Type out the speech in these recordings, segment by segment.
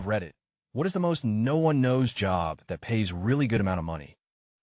of Reddit. What is the most no one knows job that pays really good amount of money?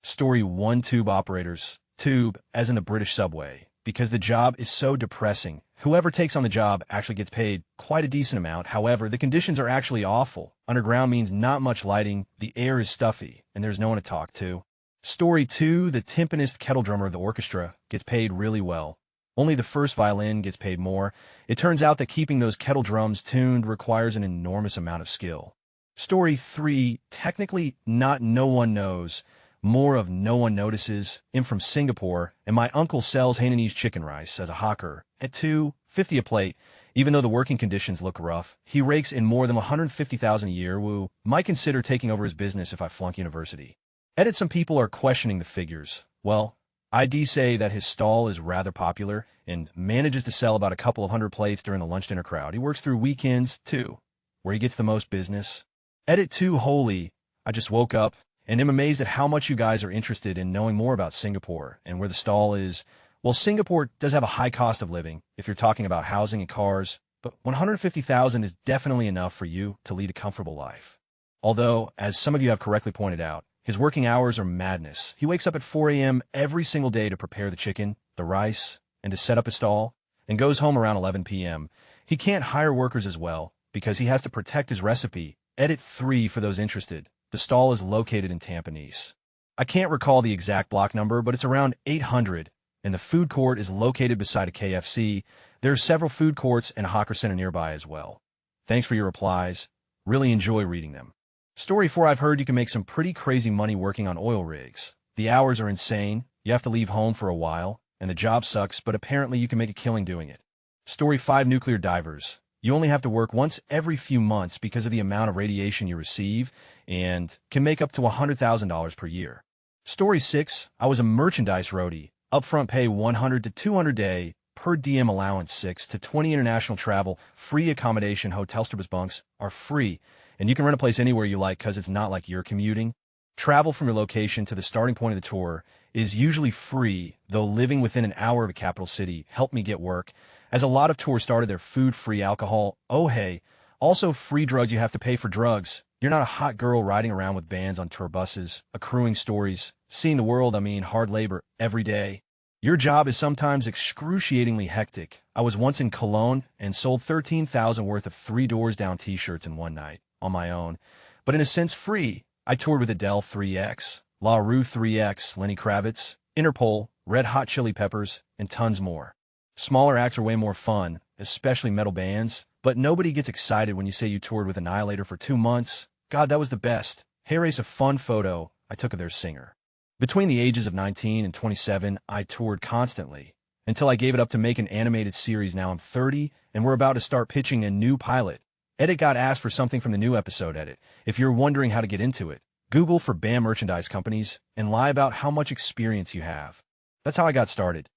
Story 1. Tube operators. Tube, as in the British subway. Because the job is so depressing, whoever takes on the job actually gets paid quite a decent amount. However, the conditions are actually awful. Underground means not much lighting, the air is stuffy, and there's no one to talk to. Story 2. The timpanist kettle drummer of the orchestra gets paid really well. Only the first violin gets paid more. It turns out that keeping those kettle drums tuned requires an enormous amount of skill. Story 3. Technically not no one knows, more of no one notices. I'm from Singapore, and my uncle sells Hainanese chicken rice as a hawker at $2.50 a plate. Even though the working conditions look rough, he rakes in more than $150,000 a year. Woo. Might consider taking over his business if I flunk university. Edit. Some people are questioning the figures. Well, I'd say that his stall is rather popular and manages to sell about a couple of hundred plates during the lunch-dinner crowd. He works through weekends, too, where he gets the most business. Edit. 2. Holy, I just woke up and am amazed at how much you guys are interested in knowing more about Singapore and where the stall is. Well, Singapore does have a high cost of living if you're talking about housing and cars, but $150,000 is definitely enough for you to lead a comfortable life. Although, as some of you have correctly pointed out, his working hours are madness. He wakes up at 4 a.m. every single day to prepare the chicken, the rice, and to set up his stall, and goes home around 11 p.m. He can't hire workers as well because he has to protect his recipe. Edit. 3. For those interested, the stall is located in Tampines. I can't recall the exact block number, but it's around 800, and the food court is located beside a KFC. There are several food courts and a hawker center nearby as well. Thanks for your replies. Really enjoy reading them. Story 4. I've heard you can make some pretty crazy money working on oil rigs. The hours are insane, you have to leave home for a while, and the job sucks, but apparently you can make a killing doing it. Story 5. Nuclear divers. You only have to work once every few months because of the amount of radiation you receive, and can make up to $100,000 per year. Story 6. I was a merchandise roadie. Upfront pay $100 to $200 a day, per diem allowance 6 to 20 international travel, free accommodation, hotel service bunks are free, and you can rent a place anywhere you like because it's not like you're commuting. Travel from your location to the starting point of the tour is usually free, though living within an hour of a capital city helped me get work, as a lot of tours started their food-free alcohol. Oh hey, also free drugs. You have to pay for drugs. You're not a hot girl riding around with bands on tour buses, accruing stories, seeing the world, hard labor, every day. Your job is sometimes excruciatingly hectic. I was once in Cologne and sold $13,000 worth of 3 doors down t-shirts in one night, on my own, but in a sense free. I toured with Adele 3X, La Rue 3X, Lenny Kravitz, Interpol, Red Hot Chili Peppers, and tons more. Smaller acts are way more fun, especially metal bands, but nobody gets excited when you say you toured with Annihilator for 2 months. God, that was the best. Here is a fun photo I took of their singer. Between the ages of 19 and 27, I toured constantly, until I gave it up to make an animated series. Now I'm 30, and we're about to start pitching a new pilot. Edit. Got asked for something from the new episode. Edit. If you're wondering how to get into it, Google for BAM merchandise companies and lie about how much experience you have. That's how I got started.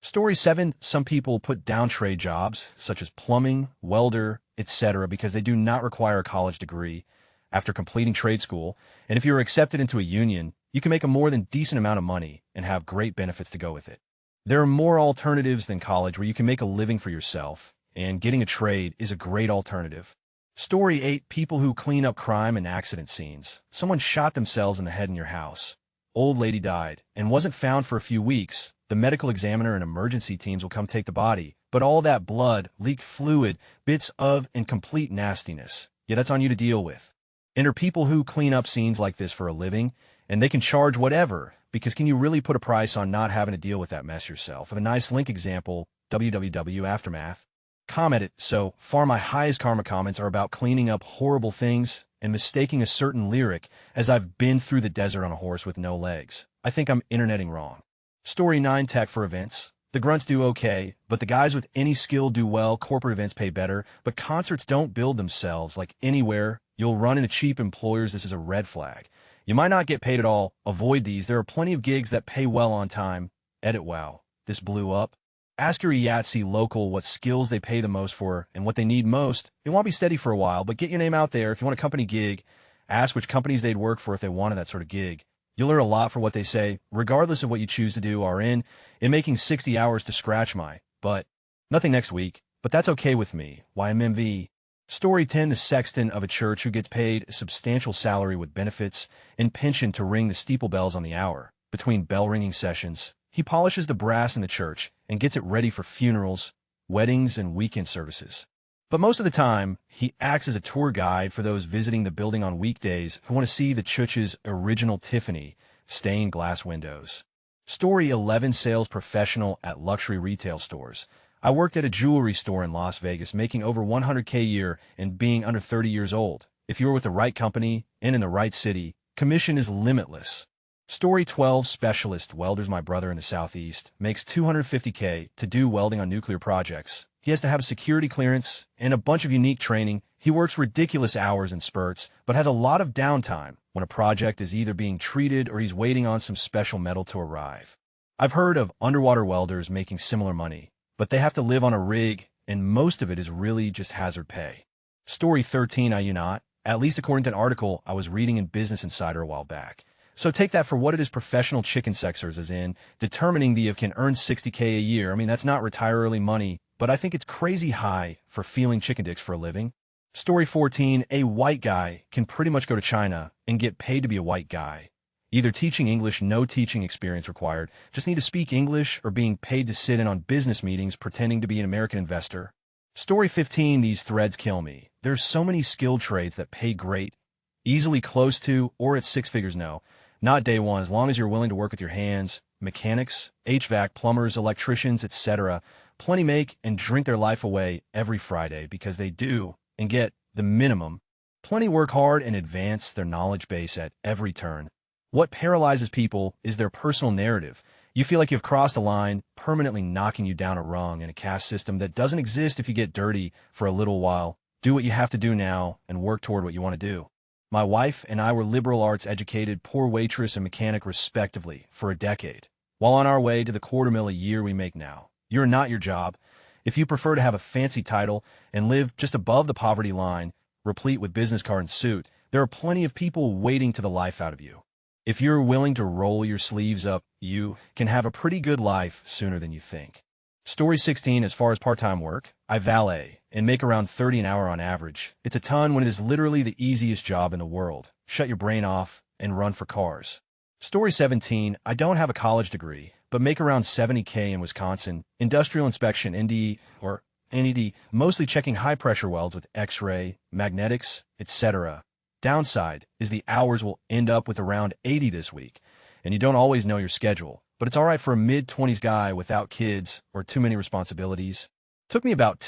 Story 7. Some people put down trade jobs, such as plumbing, welder, etc., because they do not require a college degree after completing trade school, and if you're accepted into a union, you can make a more than decent amount of money and have great benefits to go with it. There are more alternatives than college where you can make a living for yourself, and getting a trade is a great alternative. Story 8. People who clean up crime and accident scenes. Someone shot themselves in the head in your house. Old lady died and wasn't found for a few weeks. The medical examiner and emergency teams will come take the body, but all that blood, leaked fluid, bits of, and complete nastiness. Yeah, that's on you to deal with. Enter people who clean up scenes like this for a living, and they can charge whatever, because can you really put a price on not having to deal with that mess yourself? Of a nice link example, www Aftermath. Commented. So far my highest karma comments are about cleaning up horrible things and mistaking a certain lyric as I've been through the desert on a horse with no legs. I think I'm interneting wrong. Story 9. Tech for events. The grunts do okay, but the guys with any skill do well. Corporate events pay better, but concerts don't build themselves. Like anywhere, you'll run into cheap employers. This is a red flag. You might not get paid at all. Avoid these. There are plenty of gigs that pay well on time. Edit. Wow, this blew up. Ask your Yahtzee local what skills they pay the most for and what they need most. It won't be steady for a while, but get your name out there. If you want a company gig, ask which companies they'd work for if they wanted that sort of gig. You'll learn a lot for what they say, regardless of what you choose to do. Are in making 60 hours to scratch my butt. Nothing next week, but that's okay with me. YMMV. Story 10, the sexton of a church who gets paid a substantial salary with benefits and pension to ring the steeple bells on the hour. Between bell-ringing sessions, he polishes the brass in the church and gets it ready for funerals, weddings, and weekend services. But most of the time, he acts as a tour guide for those visiting the building on weekdays who want to see the church's original Tiffany stained glass windows. Story 11, sales professional at luxury retail stores. I worked at a jewelry store in Las Vegas, making over $100K a year and being under 30 years old. If you're with the right company and in the right city, commission is limitless. Story 12, specialist welders. My brother in the Southeast makes $250K to do welding on nuclear projects. He has to have a security clearance and a bunch of unique training. He works ridiculous hours in spurts, but has a lot of downtime when a project is either being treated or he's waiting on some special metal to arrive. I've heard of underwater welders making similar money, but they have to live on a rig, and most of it is really just hazard pay. Story 13, you not, at least according to an article I was reading in Business Insider a while back. So take that for what it is. Professional chicken sexers, as in determining the if can earn $60K a year. I mean, that's not retire early money, but I think it's crazy high for feeling chicken dicks for a living. Story 14, a white guy can pretty much go to China and get paid to be a white guy. Either teaching English, no teaching experience required, just need to speak English, or being paid to sit in on business meetings pretending to be an American investor. Story 15, these threads kill me. There's so many skilled trades that pay great, easily close to or at six figures. No, not day one, as long as you're willing to work with your hands. Mechanics, HVAC, plumbers, electricians, etc. Plenty make and drink their life away every Friday because they do and get the minimum. Plenty work hard and advance their knowledge base at every turn. What paralyzes people is their personal narrative. You feel like you've crossed a line, permanently knocking you down a rung in a caste system that doesn't exist if you get dirty for a little while. Do what you have to do now and work toward what you want to do. My wife and I were liberal arts educated, poor waitress and mechanic respectively, for a decade, while on our way to the $250,000 a year we make now. You're not your job. If you prefer to have a fancy title and live just above the poverty line, replete with business card and suit, there are plenty of people waiting to the life out of you. If you're willing to roll your sleeves up, you can have a pretty good life sooner than you think. Story 16, as far as part-time work, I valet and make around $30 an hour on average. It's a ton when it is literally the easiest job in the world. Shut your brain off and run for cars. Story 17, I don't have a college degree, but make around $70K in Wisconsin, industrial inspection, ND or NED, mostly checking high-pressure welds with X-ray, magnetics, etc. Downside is the hours will end up with around 80 this week, and you don't always know your schedule, but it's all right for a mid-20s guy without kids or too many responsibilities. Took me about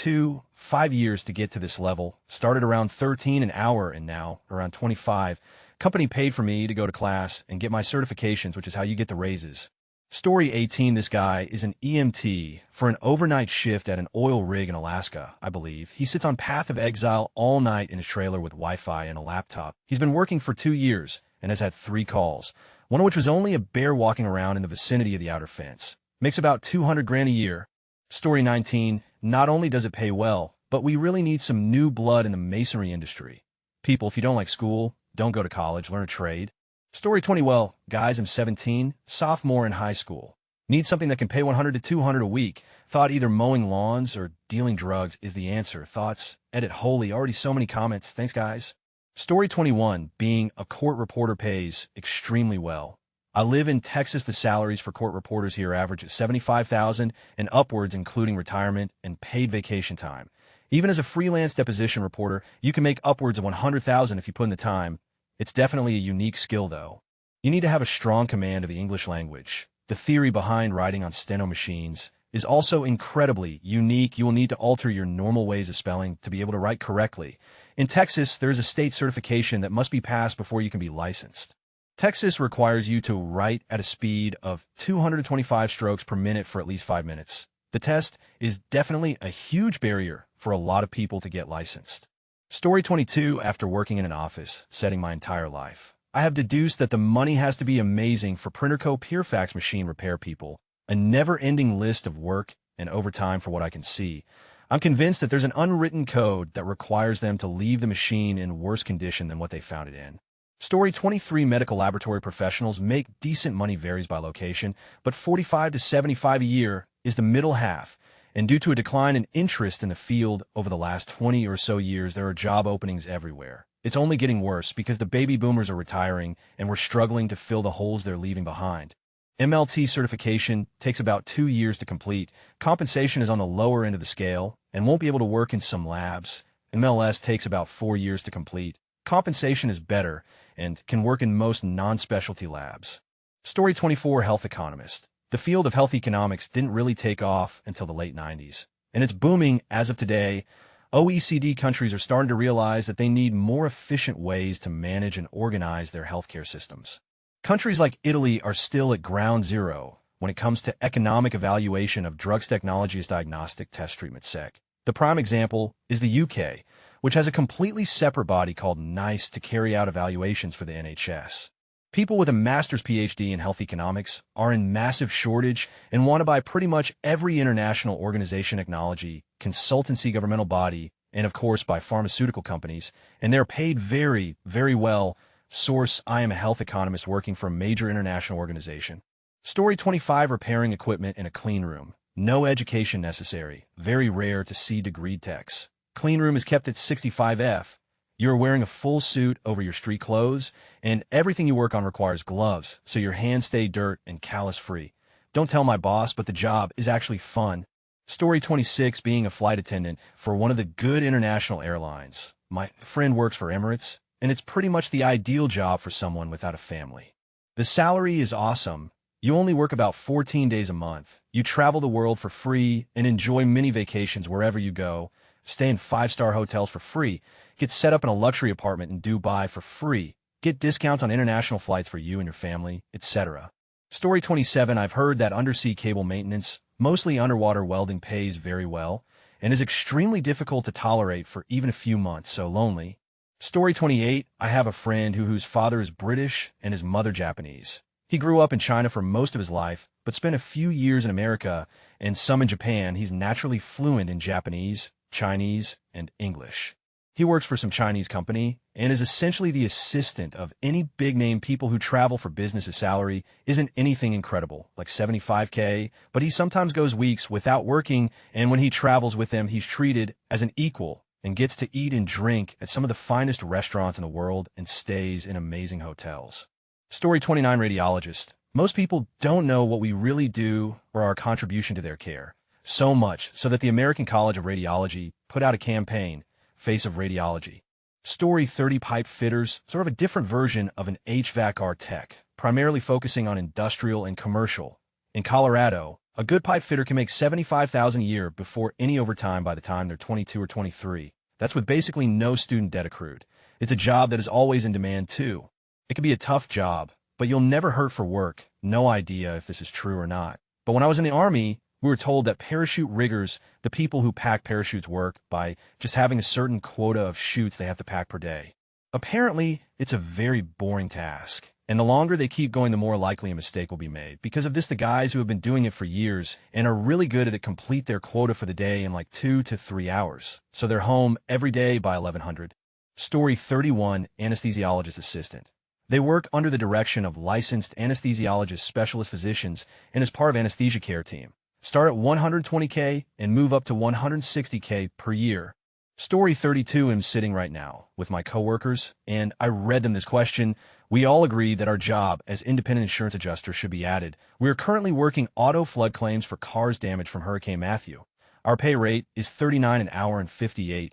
5 years to get to this level, started around 13 an hour and now around 25. Company paid for me to go to class and get my certifications, which is how you get the raises. Story 18, this guy is an EMT for an overnight shift at an oil rig in Alaska, I believe. He sits on path of exile all night in his trailer with Wi-Fi and a laptop. He's been working for 2 years and has had 3 calls, one of which was only a bear walking around in the vicinity of the outer fence. Makes about $200,000 a year. Story 19, not only does it pay well, but we really need some new blood in the masonry industry. People, if you don't like school, don't go to college, learn a trade. Story 20, well, guys, I'm 17, sophomore in high school. Need something that can pay $100 to $200 a week. Thought either mowing lawns or dealing drugs is the answer. Thoughts? Edit Holy, already so many comments. Thanks, guys. Story 21, being a court reporter pays extremely well. I live in Texas. The salaries for court reporters here average at $75,000 and upwards, including retirement and paid vacation time. Even as a freelance deposition reporter, you can make upwards of $100,000 if you put in the time. It's definitely a unique skill, though. You need to have a strong command of the English language. The theory behind writing on steno machines is also incredibly unique. You will need to alter your normal ways of spelling to be able to write correctly. In Texas, there is a state certification that must be passed before you can be licensed. Texas requires you to write at a speed of 225 strokes per minute for at least 5 minutes. The test is definitely a huge barrier for a lot of people to get licensed. Story 22, after working in an office setting my entire life, I have deduced that the money has to be amazing for Printer Co. Pure fax machine repair people. A never-ending list of work and overtime for what I can see. I'm convinced that there's an unwritten code that requires them to leave the machine in worse condition than what they found it in. Story 23, medical laboratory professionals make decent money, varies by location, but $45 to $75 a year is the middle half, And due to a decline in interest in the field over the last 20 or so years, there are job openings everywhere. It's only getting worse because the baby boomers are retiring and we're struggling to fill the holes they're leaving behind. MLT certification takes about 2 years to complete. Compensation is on the lower end of the scale and won't be able to work in some labs. MLS takes about 4 years to complete. Compensation is better and can work in most non-specialty labs. Story 24, Health Economist. The field of health economics didn't really take off until the late 90s, and it's booming as of today. OECD countries are starting to realize that they need more efficient ways to manage and organize their healthcare systems. Countries like Italy are still at ground zero when it comes to economic evaluation of drugs technology as diagnostic test treatment sec. The prime example is the UK, which has a completely separate body called NICE to carry out evaluations for the NHS. People with a master's PhD in health economics are in massive shortage and want to buy pretty much every international organization, technology, consultancy, governmental body, and of course by pharmaceutical companies, and they're paid very, very well. Source: I am a health economist working for a major international organization. Story 25, repairing equipment in a clean room. No education necessary. Very rare to see degreed techs. Clean room is kept at 65F. You're wearing a full suit over your street clothes, and everything you work on requires gloves, so your hands stay dirt and callus-free. Don't tell my boss, but the job is actually fun. Story 26, being a flight attendant for one of the good international airlines. My friend works for Emirates, and it's pretty much the ideal job for someone without a family. The salary is awesome. You only work about 14 days a month. You travel the world for free and enjoy mini vacations wherever you go. Stay in 5-star hotels for free. Get set up in a luxury apartment in Dubai for free. Get discounts on international flights for you and your family, etc. Story 27, I've heard that undersea cable maintenance, mostly underwater welding, pays very well and is extremely difficult to tolerate for even a few months, so lonely. Story 28, I have a friend whose father is British and his mother Japanese. He grew up in China for most of his life, but spent a few years in America and some in Japan. He's naturally fluent in Japanese, Chinese, and English. He works for some Chinese company and is essentially the assistant of any big-name people who travel for business. His salary isn't anything incredible, like $75K, but he sometimes goes weeks without working, and when he travels with them, he's treated as an equal and gets to eat and drink at some of the finest restaurants in the world and stays in amazing hotels. Story 29, radiologist. Most people don't know what we really do or our contribution to their care. So much so that the American College of Radiology put out a campaign, Face of Radiology. Story 30, pipe fitters, sort of a different version of an HVAC tech, primarily focusing on industrial and commercial. In Colorado, a good pipe fitter can make $75,000 a year before any overtime by the time they're 22 or 23. That's with basically no student debt accrued. It's a job that is always in demand too. It can be a tough job, but you'll never hurt for work. No idea if this is true or not. But when I was in the Army, we were told that parachute riggers, the people who pack parachutes, work by just having a certain quota of chutes they have to pack per day. Apparently, it's a very boring task, and the longer they keep going, the more likely a mistake will be made. Because of this, the guys who have been doing it for years and are really good at it complete their quota for the day in like 2 to 3 hours. So they're home every day by 1100. Story 31, anesthesiologist assistant. They work under the direction of licensed anesthesiologist specialist physicians and as part of anesthesia care team. Start at $120K and move up to $160K per year. Story 32, I'm sitting right now with my coworkers, and I read them this question. We all agree that our job as independent insurance adjusters should be added. We are currently working auto flood claims for cars damaged from Hurricane Matthew. Our pay rate is $39 an hour and $50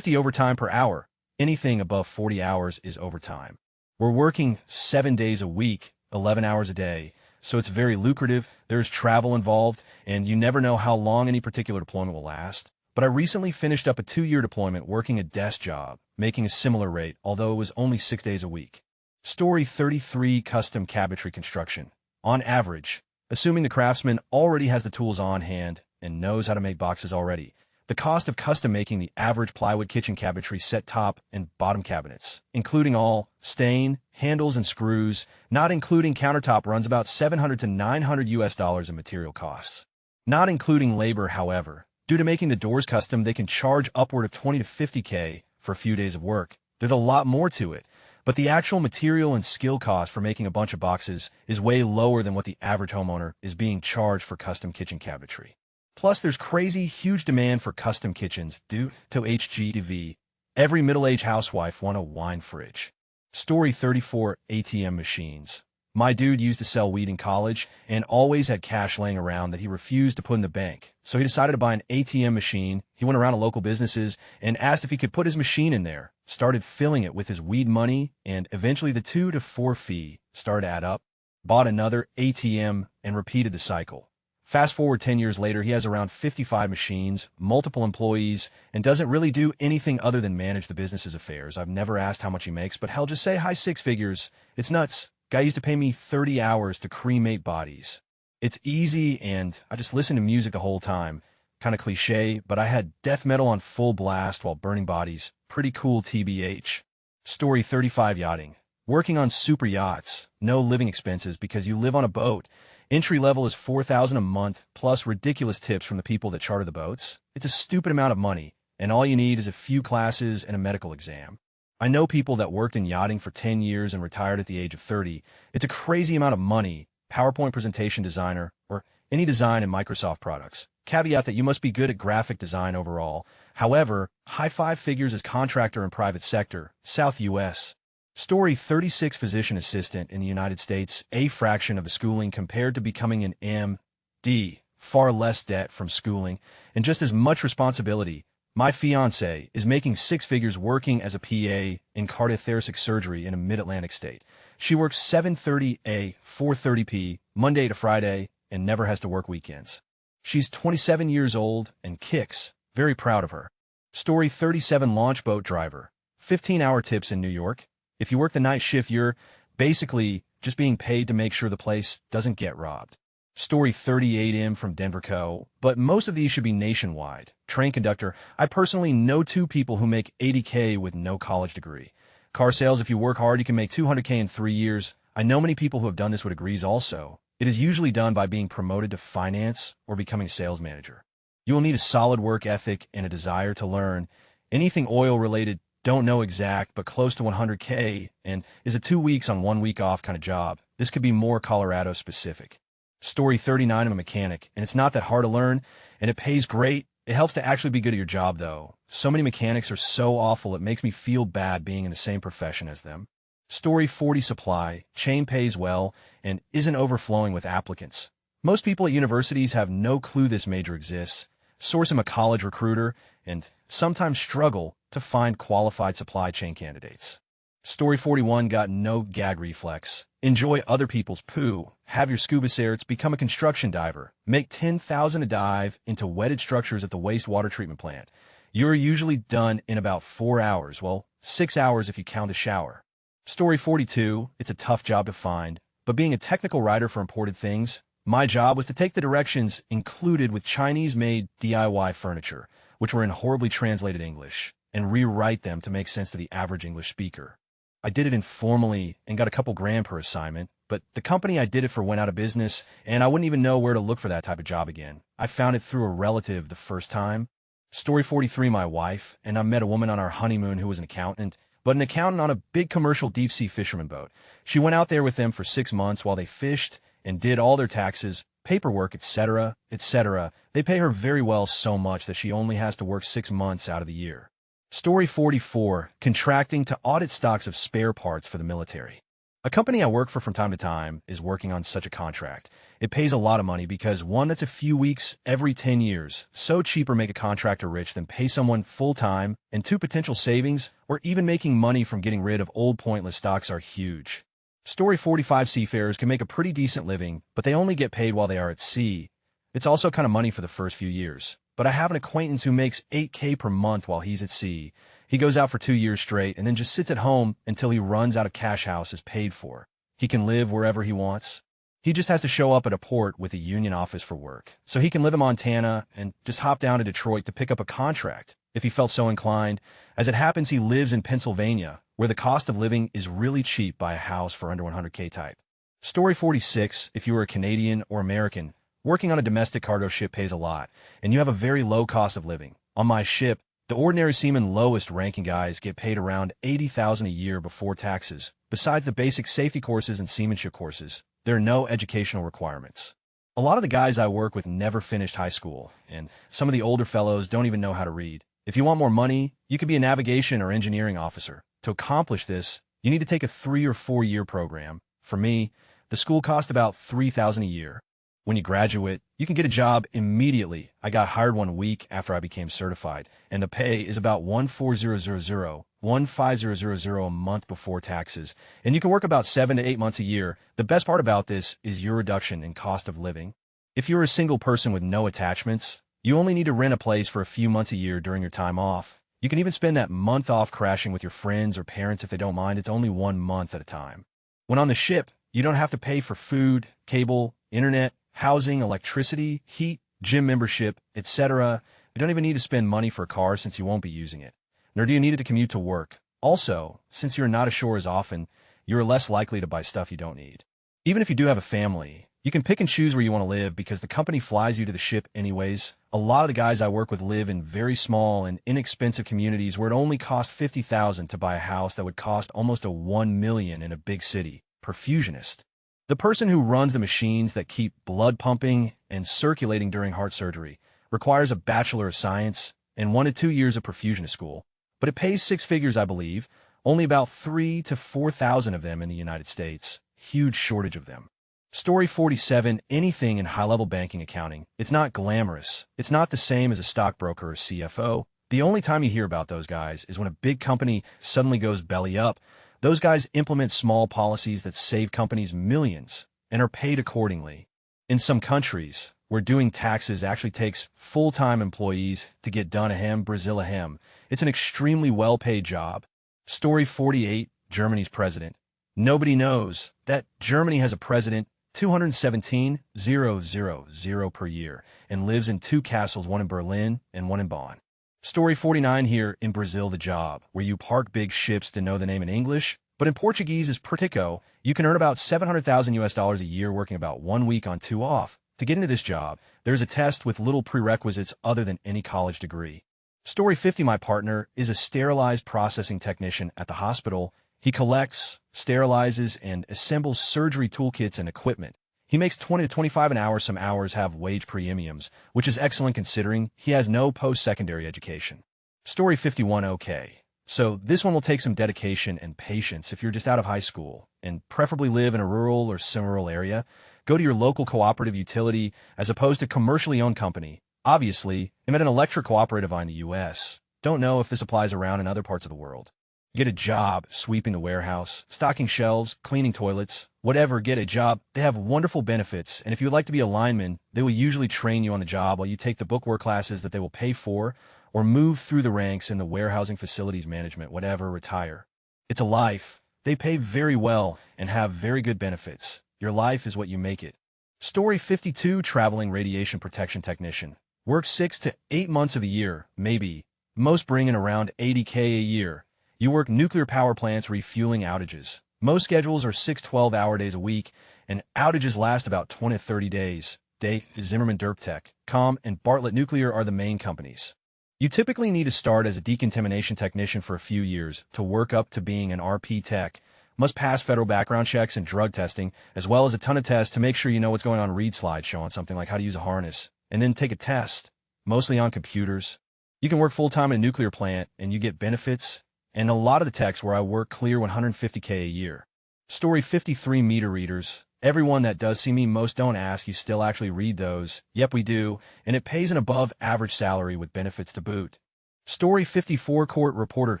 overtime per hour. Anything above 40 hours is overtime. We're working 7 days a week, 11 hours a day. So it's very lucrative, there's travel involved, and you never know how long any particular deployment will last. But I recently finished up a 2-year deployment working a desk job, making a similar rate, although it was only 6 days a week. Story 33, custom cabinetry construction. On average, assuming the craftsman already has the tools on hand and knows how to make boxes already, the cost of custom making the average plywood kitchen cabinetry set top and bottom cabinets, including all stain, handles, and screws, not including countertop, runs about $700 to $900 in material costs. Not including labor, however. Due to making the doors custom, they can charge upward of $20 to $50K for a few days of work. There's a lot more to it, but the actual material and skill cost for making a bunch of boxes is way lower than what the average homeowner is being charged for custom kitchen cabinetry. Plus, there's crazy, huge demand for custom kitchens due to HGTV. Every middle-aged housewife want a wine fridge. Story 34, ATM machines. My dude used to sell weed in college and always had cash laying around that he refused to put in the bank. So he decided to buy an ATM machine. He went around to local businesses and asked if he could put his machine in there, started filling it with his weed money, and eventually the 2 to 4 fee started to add up. Bought another ATM and repeated the cycle. Fast forward 10 years later, he has around 55 machines, multiple employees, and doesn't really do anything other than manage the business's affairs. I've never asked how much he makes, but hell, just say high 6 figures. It's nuts. Guy used to pay me 30 hours to cremate bodies. It's easy, and I just listened to music the whole time. Kind of cliche, but I had death metal on full blast while burning bodies. Pretty cool TBH. Story 35, yachting. Working on super yachts. No living expenses because you live on a boat. Entry level is $4,000 a month, plus ridiculous tips from the people that charter the boats. It's a stupid amount of money, and all you need is a few classes and a medical exam. I know people that worked in yachting for 10 years and retired at the age of 30. It's a crazy amount of money. PowerPoint presentation designer, or any design in Microsoft products. Caveat that you must be good at graphic design overall. However, high 5 figures as contractor in private sector, South U.S. Story 36, physician assistant in the United States, a fraction of the schooling compared to becoming an M.D. Far less debt from schooling, and just as much responsibility. My fiancé is making 6 figures working as a PA in cardiothoracic surgery in a mid-Atlantic state. She works 7:30 A, 4:30 P, Monday to Friday, and never has to work weekends. She's 27 years old and kicks. Very proud of her. Story 37, launch boat driver. 15-hour tips in New York. If you work the night shift, you're basically just being paid to make sure the place doesn't get robbed. Story 38M from Denver Co., but most of these should be nationwide. Train conductor. I personally know 2 people who make $80K with no college degree. Car sales, if you work hard, you can make $200K in 3 years. I know many people who have done this with degrees also. It is usually done by being promoted to finance or becoming sales manager. You will need a solid work ethic and a desire to learn. Anything oil-related, don't know exact, but close to 100K, and is a 2 weeks on 1 week off kind of job. This could be more Colorado specific. Story 39, I'm a mechanic, and it's not that hard to learn, and it pays great. It helps to actually be good at your job, though. So many mechanics are so awful, it makes me feel bad being in the same profession as them. Story 40, supply. Chain pays well, and isn't overflowing with applicants. Most people at universities have no clue this major exists. Source him a college recruiter, and sometimes struggle to find qualified supply chain candidates. Story 41, got no gag reflex. Enjoy other people's poo. Have your scuba certs. Become a construction diver. Make $10,000 a dive into wetted structures at the wastewater treatment plant. You're usually done in about 4 hours. Well, 6 hours if you count a shower. Story 42, it's a tough job to find, but being a technical writer for imported things, my job was to take the directions included with Chinese-made DIY furniture, which were in horribly translated English, and rewrite them to make sense to the average English speaker. I did it informally and got a couple grand per assignment, but the company I did it for went out of business, and I wouldn't even know where to look for that type of job again. I found it through a relative the first time. Story 43, my wife, and I met a woman on our honeymoon who was an accountant, but an accountant on a big commercial deep-sea fisherman boat. She went out there with them for 6 months while they fished and did all their taxes, paperwork, etc., etc. They pay her very well, so much that she only has to work 6 months out of the year. Story 44, contracting to audit stocks of spare parts for the military. A company I work for from time to time is working on such a contract. It pays a lot of money because, one, that's a few weeks every 10 years. So cheaper make a contractor rich than pay someone full-time, and 2, potential savings, or even making money from getting rid of old pointless stocks are huge. Story 45, seafarers can make a pretty decent living, but they only get paid while they are at sea. It's also kind of money for the first few years. But I have an acquaintance who makes $8K per month while he's at sea. He goes out for 2 years straight and then just sits at home until he runs out of cash houses paid for. He can live wherever he wants. He just has to show up at a port with a union office for work. So he can live in Montana and just hop down to Detroit to pick up a contract if he felt so inclined. As it happens, he lives in Pennsylvania, where the cost of living is really cheap. Buy a house for under 100K type. Story 46, if you are a Canadian or American, working on a domestic cargo ship pays a lot, and you have a very low cost of living. On my ship, the ordinary seaman lowest ranking guys get paid around $80,000 a year before taxes. Besides the basic safety courses and seamanship courses, there are no educational requirements. A lot of the guys I work with never finished high school, and some of the older fellows don't even know how to read. If you want more money, you could be a navigation or engineering officer. To accomplish this, you need to take a 3 or 4 year program. For me, the school cost about $3,000 a year. When you graduate, you can get a job immediately. I got hired 1 week after I became certified, and the pay is about $15000 a month before taxes, and you can work about 7 to 8 months a year. The best part about this is your reduction in cost of living. If you're a single person with no attachments, you only need to rent a place for a few months a year during your time off. You can even spend that month off crashing with your friends or parents if they don't mind. It's only 1 month at a time. When on the ship, you don't have to pay for food, cable, internet, housing, electricity, heat, gym membership, etc. You don't even need to spend money for a car since you won't be using it. Nor do you need it to commute to work. Also, since you're not ashore as often, you're less likely to buy stuff you don't need. Even if you do have a family, you can pick and choose where you want to live because the company flies you to the ship anyways. A lot of the guys I work with live in very small and inexpensive communities where it only costs $50,000 to buy a house that would cost almost $1 million in a big city. Perfusionist. The person who runs the machines that keep blood pumping and circulating during heart surgery requires a Bachelor of Science and 1 to 2 years of perfusionist school. But it pays 6 figures, I believe, only about 3,000 to 4,000 of them in the United States. Huge shortage of them. Story 47, anything in high-level banking accounting. It's not glamorous. It's not the same as a stockbroker or CFO. The only time you hear about those guys is when a big company suddenly goes belly up. Those guys implement small policies that save companies millions and are paid accordingly. In some countries, where doing taxes actually takes full-time employees to get done ahem, Brazil ahem, it's an extremely well-paid job. Story 48, Germany's president. Nobody knows that Germany has a president 217,000 per year and lives in 2 castles, one in Berlin and one in Bonn. Story 49 here in Brazil, the job, where you park big ships to know the name in English, but in Portuguese is Portico. You can earn about $700,000 a year working about 1 week on 2 off. To get into this job, there's a test with little prerequisites other than any college degree. Story 50, my partner is a sterilized processing technician at the hospital. He collects, sterilizes, and assembles surgery toolkits and equipment. He makes $20 to $25 an hour. Some hours have wage premiums, which is excellent considering he has no post-secondary education. Story 51, okay. So this one will take some dedication and patience if you're just out of high school, and preferably live in a rural or semi-rural area. Go to your local cooperative utility as opposed to commercially owned company. Obviously, I'm at an electric cooperative in the U.S. Don't know if this applies around in other parts of the world. Get a job sweeping the warehouse, stocking shelves, cleaning toilets, whatever, get a job. They have wonderful benefits, and if you'd like to be a lineman, they will usually train you on the job while you take the bookwork classes that they will pay for, or move through the ranks in the warehousing facilities management, whatever, retire. It's a life. They pay very well and have very good benefits. Your life is what you make it. Story 52, traveling radiation protection technician. Work 6 to 8 months of the year, maybe. Most bring in around $80K a year. You work nuclear power plants refueling outages. Most schedules are 6 12-hour days a week, and outages last about 20 to 30 days. Date is Zimmerman Derptech, Com, and Bartlett Nuclear are the main companies. You typically need to start as a decontamination technician for a few years to work up to being an RP tech. Must pass federal background checks and drug testing, as well as a ton of tests to make sure you know what's going on. Read slideshow on something like how to use a harness, and then take a test, mostly on computers. You can work full-time in a nuclear plant, and you get benefits. And a lot of the techs where I work clear $150K a year. Story 53, meter readers. Everyone that does see me, most don't ask, you still actually read those. Yep, we do, and it pays an above-average salary with benefits to boot. Story 54, court reporter,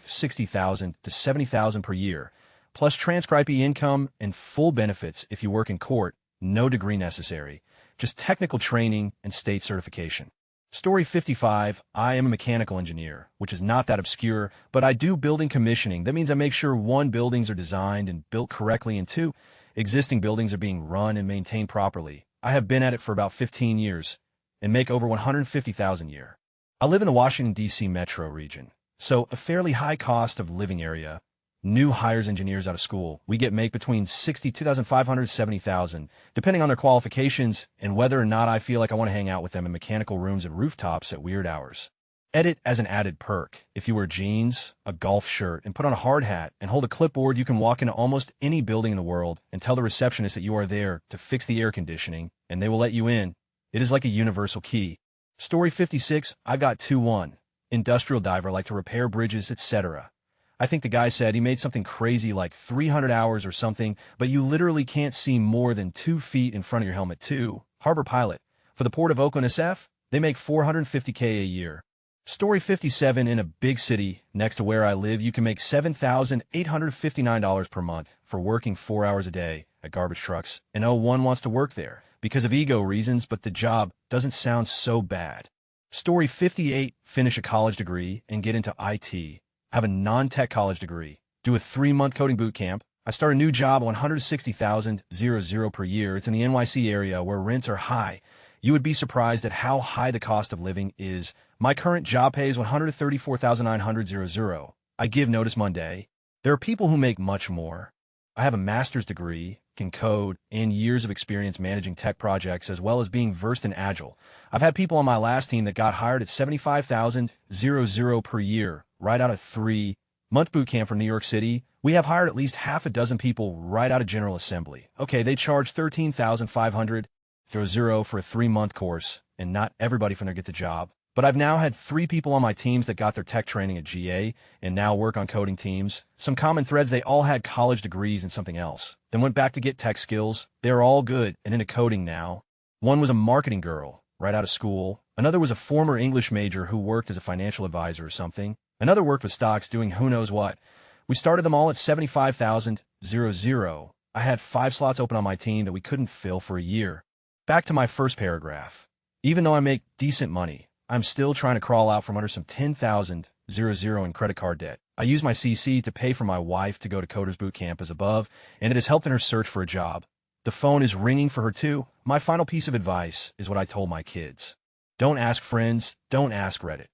$60,000 to $70,000 per year, plus transcribee income and full benefits if you work in court. No degree necessary, just technical training and state certification. Story 55, I am a mechanical engineer, which is not that obscure, but I do building commissioning. That means I make sure 1, buildings are designed and built correctly, and 2, existing buildings are being run and maintained properly. I have been at it for about 15 years and make over $150,000 a year. I live in the Washington, D.C. metro region, so a fairly high cost of living area. New hires engineers out of school. We make between $62,500 to $70,000, depending on their qualifications and whether or not I feel like I want to hang out with them in mechanical rooms and rooftops at weird hours. Edit as an added perk. If you wear jeans, a golf shirt, and put on a hard hat and hold a clipboard, you can walk into almost any building in the world and tell the receptionist that you are there to fix the air conditioning, and they will let you in. It is like a universal key. Story 56, I got 2-1. Industrial diver, like to repair bridges, etc. I think the guy said he made something crazy like 300 hours or something, but you literally can't see more than 2 feet in front of your helmet. 2. Harbor pilot. For the Port of Oakland SF, they make $450K a year. Story 57, in a big city next to where I live, you can make $7,859 per month for working 4 hours a day at garbage trucks, and no one wants to work there because of ego reasons, but the job doesn't sound so bad. Story 58, finish a college degree and get into IT. Have a non-tech college degree. Do a 3-month coding boot camp. I start a new job at $160,000 per year. It's in the NYC area where rents are high. You would be surprised at how high the cost of living is. My current job pays $134,900. I give notice Monday. There are people who make much more. I have a master's degree, can code, and years of experience managing tech projects as well as being versed in Agile. I've had people on my last team that got hired at $75,000 per year right out of 3-month boot camp from New York City. We have hired at least half a dozen people right out of General Assembly. Okay, they charge $13,500 for a 3-month course, and not everybody from there gets a job. But I've now had 3 people on my teams that got their tech training at GA and now work on coding teams. Some common threads: they all had college degrees in something else, then went back to get tech skills. They're all good and into coding now. One was a marketing girl right out of school. Another was a former English major who worked as a financial advisor or something. Another worked with stocks doing who knows what. We started them all at $75,000. I had 5 slots open on my team that we couldn't fill for a year. Back to my first paragraph. Even though I make decent money, I'm still trying to crawl out from under some $10,000 in credit card debt. I use my CC to pay for my wife to go to Coders Boot Camp as above, and it has helped in her search for a job. The phone is ringing for her too. My final piece of advice is what I told my kids. Don't ask friends, don't ask Reddit.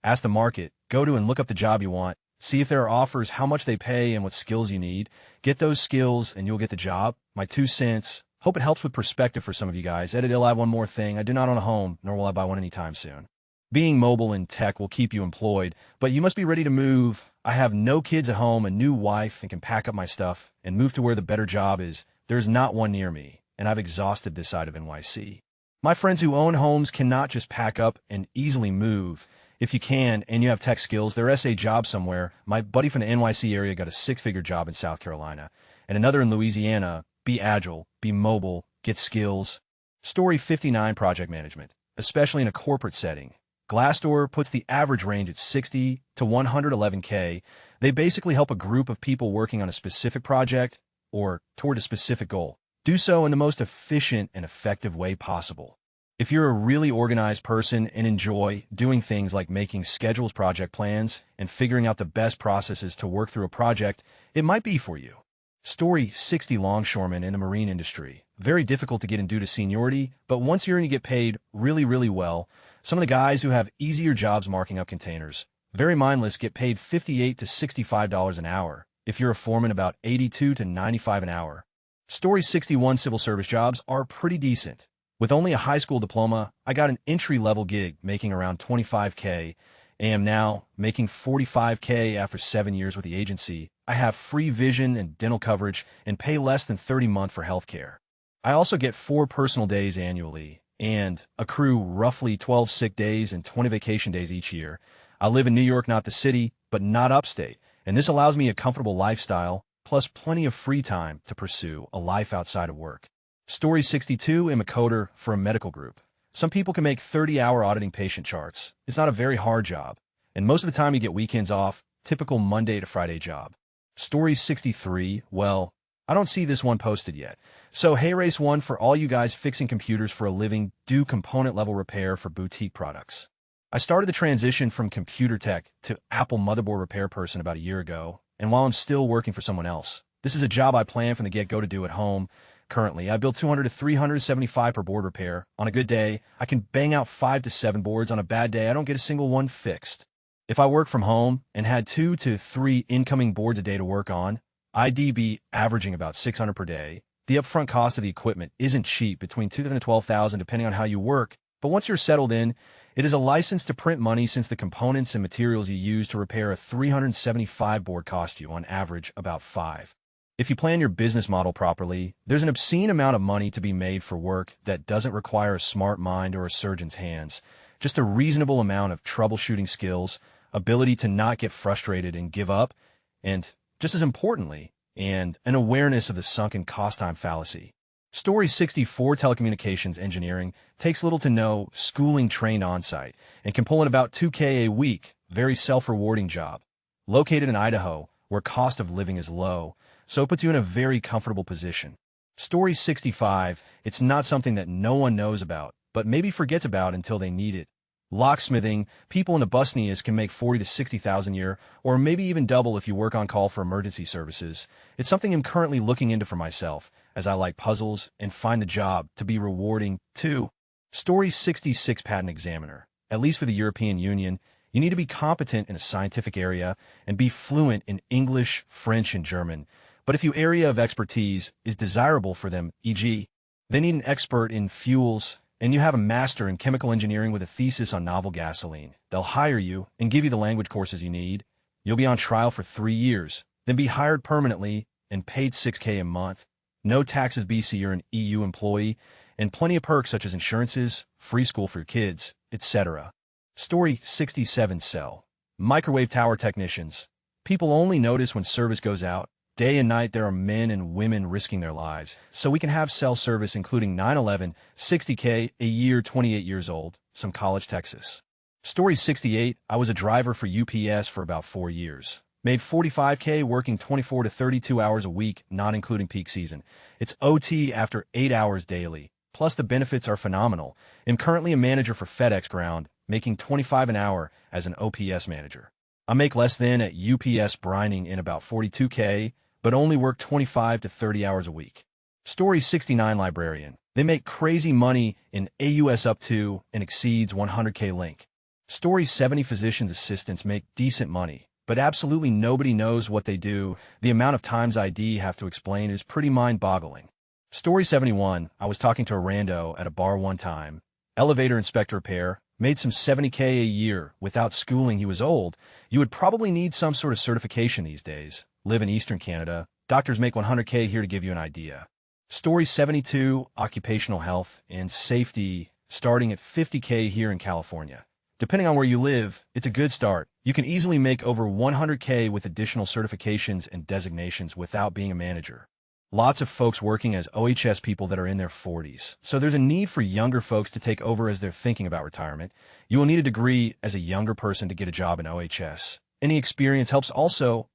Ask the market, go to and look up the job you want, see if there are offers, how much they pay, and what skills you need. Get those skills and you'll get the job. My 2 cents. Hope it helps with perspective for some of you guys. Edit, I'll add one more thing. I do not own a home, nor will I buy one anytime soon. Being mobile in tech will keep you employed, but you must be ready to move. I have no kids at home, a new wife, and can pack up my stuff and move to where the better job is. There is not one near me, and I've exhausted this side of NYC. My friends who own homes cannot just pack up and easily move. If you can, and you have tech skills, there is a job somewhere. My buddy from the NYC area got a 6-figure job in South Carolina, and another in Louisiana. Be agile, be mobile, get skills. Story 59, project management, especially in a corporate setting. Glassdoor puts the average range at 60 to 111K. They basically help a group of people working on a specific project or toward a specific goal do so in the most efficient and effective way possible. If you're a really organized person and enjoy doing things like making schedules, project plans, and figuring out the best processes to work through a project, it might be for you. Story 60, longshoremen in the marine industry. Very difficult to get in due to seniority, but once you're in, you get paid really, really well. Some of the guys who have easier jobs marking up containers, very mindless, get paid $58 to $65 an hour. If you're a foreman, about $82 to $95 an hour. Story 61, civil service jobs are pretty decent. With only a high school diploma, I got an entry-level gig making around $25K. I am now making $45K after 7 years with the agency. I have free vision and dental coverage and pay less than $30 a month for healthcare. I also get 4 personal days annually and accrue roughly 12 sick days and 20 vacation days each year. I live in New York, not the city, but not upstate, and this allows me a comfortable lifestyle, plus plenty of free time to pursue a life outside of work. Story 62, I'm a coder for a medical group. Some people can make 30-hour auditing patient charts. It's not a very hard job, and most of the time you get weekends off, typical Monday to Friday job. Story 63, well, I don't see this one posted yet. So hey, race one for all you guys fixing computers for a living, do component level repair for boutique products. I started the transition from computer tech to Apple motherboard repair person about a year ago, and while I'm still working for someone else, this is a job I plan from the get-go to do at home. Currently, I build 200 to 375 per board repair. On a good day, I can bang out 5 to 7 boards. On a bad day, I don't get a single one fixed. If I work from home and had 2 to 3 incoming boards a day to work on, I'd be averaging about 600 per day. The upfront cost of the equipment isn't cheap, between $2,000 and $12,000 depending on how you work. But once you're settled in, it is a license to print money since the components and materials you use to repair a 375 board cost you, on average, about 5. If you plan your business model properly, there's an obscene amount of money to be made for work that doesn't require a smart mind or a surgeon's hands, just a reasonable amount of troubleshooting skills, ability to not get frustrated and give up, and, just as importantly, and an awareness of the sunken cost-time fallacy. Story 64 Telecommunications Engineering takes little to no schooling trained on-site and can pull in about $2K a week, very self-rewarding job. Located in Idaho, where cost of living is low, so it puts you in a very comfortable position. Story 65, it's not something that no one knows about, but maybe forgets about until they need it. Locksmithing, people in the Bosnias can make $40,000 to $60,000 a year, or maybe even double if you work on call for emergency services. It's something I'm currently looking into for myself, as I like puzzles and find the job to be rewarding too. Story 66 Patent Examiner. At least for the European Union, you need to be competent in a scientific area and be fluent in English, French, and German. But if your area of expertise is desirable for them, e.g., they need an expert in fuels, and you have a master in chemical engineering with a thesis on novel gasoline, they'll hire you and give you the language courses you need. You'll be on trial for 3 years, then be hired permanently and paid $6K a month. No taxes BC, you're an EU employee, and plenty of perks such as insurances, free school for your kids, etc. Story 67 Cell. Microwave tower technicians. People only notice when service goes out. Day and night there are men and women risking their lives, so we can have cell service including 9/11, $60K a year, 28 years old, some college, Texas. Story 68, I was a driver for UPS for about 4 years. Made $45K working 24 to 32 hours a week, not including peak season. It's OT after 8 hours daily, plus the benefits are phenomenal. I'm currently a manager for FedEx Ground, making $25 an hour as an OPS manager. I make less than at UPS brining in about $42K, but only work 25 to 30 hours a week. Story 69 Librarian. They make crazy money in AUS up to and exceeds 100K link. Story 70 Physician's assistants make decent money, but absolutely nobody knows what they do. The amount of times ID have to explain is pretty mind-boggling. Story 71, I was talking to a rando at a bar one time. Elevator inspector repair, made some $70K a year. Without schooling, he was old. You would probably need some sort of certification these days. Live in Eastern Canada. Doctors make $100K here to give you an idea. Story 72, Occupational Health and Safety, starting at $50K here in California. Depending on where you live, it's a good start. You can easily make over $100K with additional certifications and designations without being a manager. Lots of folks working as OHS people that are in their 40s. So there's a need for younger folks to take over as they're thinking about retirement. You will need a degree as a younger person to get a job in OHS. Any experience helps also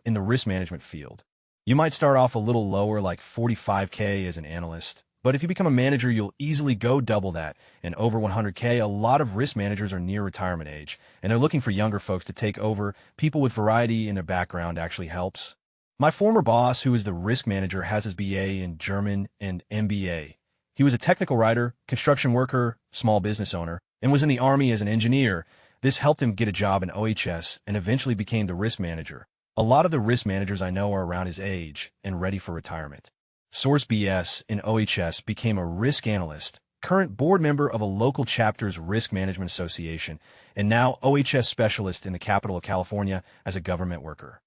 in the risk management field. You might start off a little lower, like $45K as an analyst, but if you become a manager, you'll easily go double that, and over $100K. A lot of risk managers are near retirement age, and they're looking for younger folks to take over. People with variety in their background actually helps. My former boss, who is the risk manager, has his BA in German and MBA. He was a technical writer, construction worker, small business owner, and was in the Army as an engineer. This helped him get a job in OHS and eventually became the risk manager. A lot of the risk managers I know are around his age and ready for retirement. Source BS in OHS became a risk analyst, current board member of a local chapter's risk management association, and now OHS specialist in the capital of California as a government worker.